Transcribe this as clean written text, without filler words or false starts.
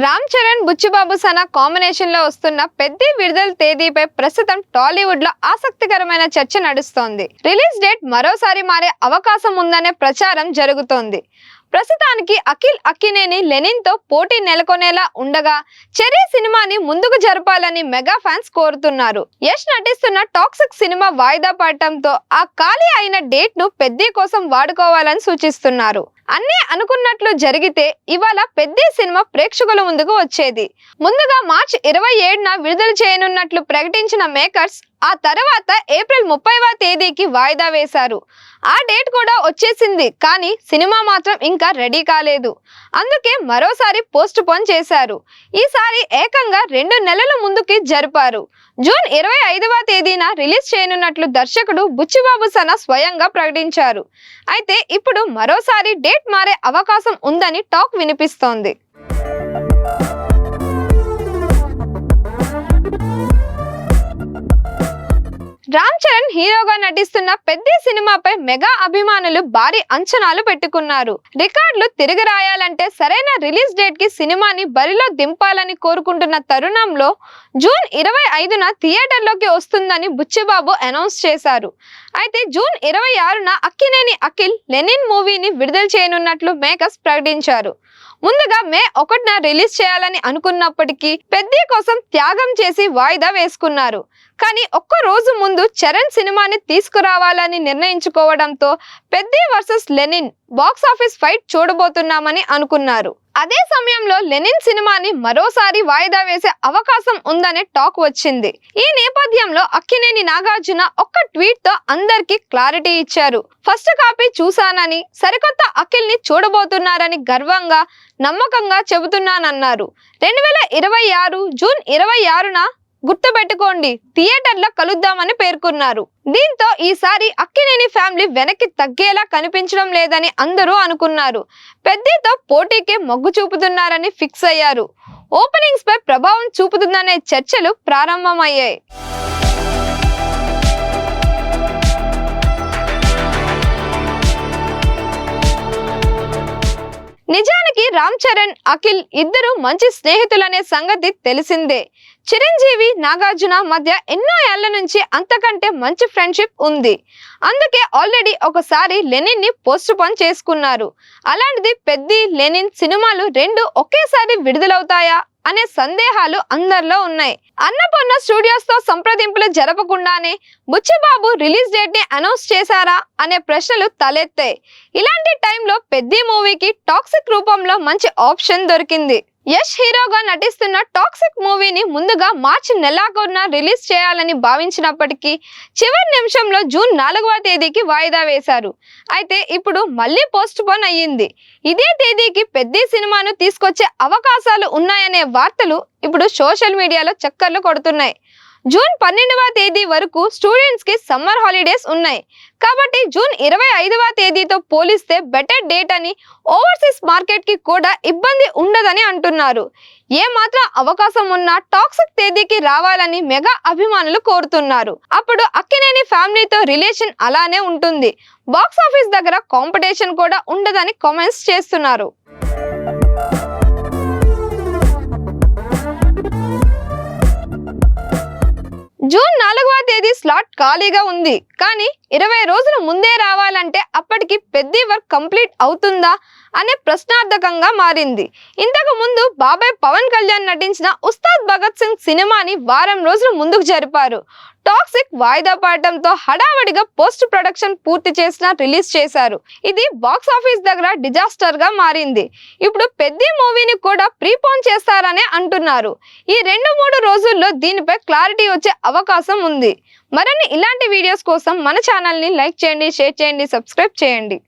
Ram Charan Buchibabu Sana combination లో వస్తున్న పెద్ది విడుదల తేదీపై ప్రస్తుతం టాలీవుడ్ లో ఆసక్తికరమైన చర్చ నడుస్తోంది. రిలీజ్ డేట్ మరోసారి మారే అవకాశం ఉందనే ప్రచారం జరుగుతోంది. ప్రస్తుతానికి అఖిల్ అక్కినేని లెనిన్ తో పోటీ నెలకొనేలా ఉండగా చెర్రీ సినిమాని ముందుకు జరపాలని మెగా ఫ్యాన్స్ కోరుతున్నారు. యష్ నటిస్తున్న టాక్సిక్ సినిమా వాయిదా పడటంతో ఆ ఖాళీ అయిన డేట్ ను పెద్ది కోసం వాడుకోవాలని సూచిస్తున్నారు. అన్నీ అనుకున్నట్లు జరిగితే ఇవాళ పెద్ది సినిమా ప్రేక్షకుల ముందుకు వచ్చేది. ముందుగా మార్చి 27న విడుదల చేయనున్నట్లు ప్రకటించిన మేకర్స్ ఆ తర్వాత ఏప్రిల్ 30వ తేదీకి వాయిదా వేశారు. ఆ డేట్ కూడా వచ్చేసింది, కానీ సినిమా మాత్రం ఇంకా రెడీ కాలేదు. అందుకే మరోసారి పోస్ట్ పోన్ చేశారు. ఈసారి ఏకంగా 2 నెలల ముందుకి జరిపారు. జూన్ 25వ తేదీన రిలీజ్ చేయనున్నట్లు దర్శకుడు బుచ్చిబాబు సనా స్వయంగా ప్రకటించారు. అయితే ఇప్పుడు మరోసారి డేట్ మారే అవకాశం ఉందని టాక్ వినిపిస్తోంది. రామ్ చరణ్ హీరోగా నటిస్తున్న పెద్ది సినిమాపై మెగా అభిమానులు భారీ అంచనాలు పెట్టుకున్నారు. రికార్డులు తిరిగి రాయాలంటే సరైన రిలీజ్ డేట్ కి సినిమాని బరిలో దింపాలని కోరుకుంటున్న తరుణంలో జూన్ 25న థియేటర్లోకి వస్తుందని బుచ్చిబాబు అనౌన్స్ చేశారు. అయితే జూన్ 26న అక్కినేని అఖిల్ లెనిన్ మూవీని విడుదల చేయనున్నట్లు మేకర్స్ ప్రకటించారు. ముందుగా మే 1న రిలీజ్ చేయాలని అనుకున్నప్పటికీ పెద్ది కోసం త్యాగం చేసి వాయిదా వేసుకున్నారు. కానీ ఒక్క రోజు ముందు చరణ్ సినిమాని తీసుకురావాలని నిర్ణయించుకోవడంతో Peddi versus Lenin box office fight చూడబోతున్నామని అనుకున్నారు. అదే సమయంలో లెనిన్ సినిమాని మరోసారి వాయిదా వేసే అవకాశం ఉందనే టాక్ వచ్చింది. ఈ నేపథ్యంలో అక్కినేని నాగార్జున ఒక్క ట్వీట్ తో అందరికీ క్లారిటీ ఇచ్చారు. ఫస్ట్ కాపీ చూశానని, సరికొత్త అఖిల్ ని చూడబోతున్నారని గర్వంగా నమ్మకంగా చెబుతున్నానన్నారు. 2026 జూన్ 26న గుర్తుపెట్టుకోండి, థియేటర్లో కలుద్దామని పేర్కొన్నారు. దీంతో ఈసారి అక్కినేని ఫ్యామిలీ వెనక్కి తగ్గేలా కనిపించడం లేదని అందరూ అనుకున్నారు. పెద్దితో పోటీకే మొగ్గు చూపుతున్నారని ఫిక్స్ అయ్యారు. ఓపెనింగ్స్ పై ప్రభావం చూపుతుందనే చర్చలు ప్రారంభమయ్యాయి. నిజానికి రామ్ చరణ్, అఖిల్ ఇద్దరు మంచి స్నేహితులనే సంగతి తెలిసిందే. చిరంజీవి, నాగార్జున మధ్య ఎన్నో ఏళ్ల నుంచి అంతకంటే మంచి ఫ్రెండ్షిప్ ఉంది. అందుకే ఆల్రెడీ ఒకసారి లెనిన్ ని పోస్ట్ పోన్ చేసుకున్నారు. అలాంటిది పెద్ది, లెనిన్ సినిమాలు 2 ఒకేసారి విడుదలవుతాయా అనే సందేహాలు అందరిలో ఉన్నాయి. అన్నపూర్ణ స్టూడియోస్ తో సంప్రదింపులు జరపకుండానే బుచ్చిబాబు రిలీజ్ డేట్ ని అనౌన్స్ చేశారా అనే ప్రశ్నలు తలెత్తాయి. ఇలాంటి టైంలో పెద్ది మూవీకి టాక్సిక్ రూపంలో మంచి ఆప్షన్ దొరికింది. యష్ హీరోగా నటిస్తున్న టాక్సిక్ మూవీని ముందుగా మార్చి నెలాఖరున రిలీజ్ చేయాలని భావించినప్పటికీ చివరి నిమిషంలో జూన్ 4వ తేదీకి వాయిదా వేశారు. అయితే ఇప్పుడు మళ్ళీ పోస్ట్ పోన్ అయ్యింది. ఇదే తేదీకి పెద్ది సినిమాను తీసుకొచ్చే అవకాశాలు ఉన్నాయనే వార్తలు ఇప్పుడు సోషల్ మీడియాలో చక్కర్లు కొడుతున్నాయి. జూన్ 12వ తేదీ వరకు స్టూడెంట్స్ కి సమ్మర్ హాలిడేస్ ఉన్నాయి. కాబట్టి జూన్ 25వ తేదీతో పోలిస్తే బెటర్ డేట్ అని ఓవర్సీస్ మార్కెట్ కి కూడా ఇబ్బంది ఉండదని అంటున్నారు. ఏ మాత్రం అవకాశం ఉన్నా టాక్సిక్ తేదీకి రావాలని మెగా అభిమానులు కోరుతున్నారు. అప్పుడు అక్కినేని ఫ్యామిలీతో రిలేషన్ అలానే ఉంటుంది. బాక్స్ ఆఫీస్ దగ్గర కాంపిటీషన్ కూడా ఉండదని కామెంట్స్ చేస్తున్నారు. జూన్ 4వ తేదీ స్లాట్ ఖాళీగా ఉంది. కానీ 20 రోజుల ముందే రావాలంటే అప్పటికి పెద్ది వర్క్ కంప్లీట్ అవుతుందా అనే ప్రశ్నార్థకంగా మారింది. ఇంతకు ముందు బాబాయ్ పవన్ కళ్యాణ్ నటించిన ఉస్తాద్ భగత్ సింగ్ సినిమాని వారం రోజులు ముందుకు జరిపారు. టాక్సిక్ వాయిదా పడటంతో హడావడిగా పోస్ట్ ప్రొడక్షన్ పూర్తి చేసిన రిలీజ్ చేశారు. ఇది బాక్స్ ఆఫీస్ దగ్గర డిజాస్టర్ గా మారింది. ఇప్పుడు పెద్ది మూవీని కూడా ప్రీపోన్ చేస్తారనే అంటున్నారు. ఈ 2-3 రోజుల్లో దీనిపై క్లారిటీ వచ్చే అవకాశం ఉంది. మరిన్ని ఇలాంటి వీడియోస్ కోసం మన ఛానల్ ని లైక్ చేయండి, షేర్ చేయండి, సబ్స్క్రైబ్ చేయండి.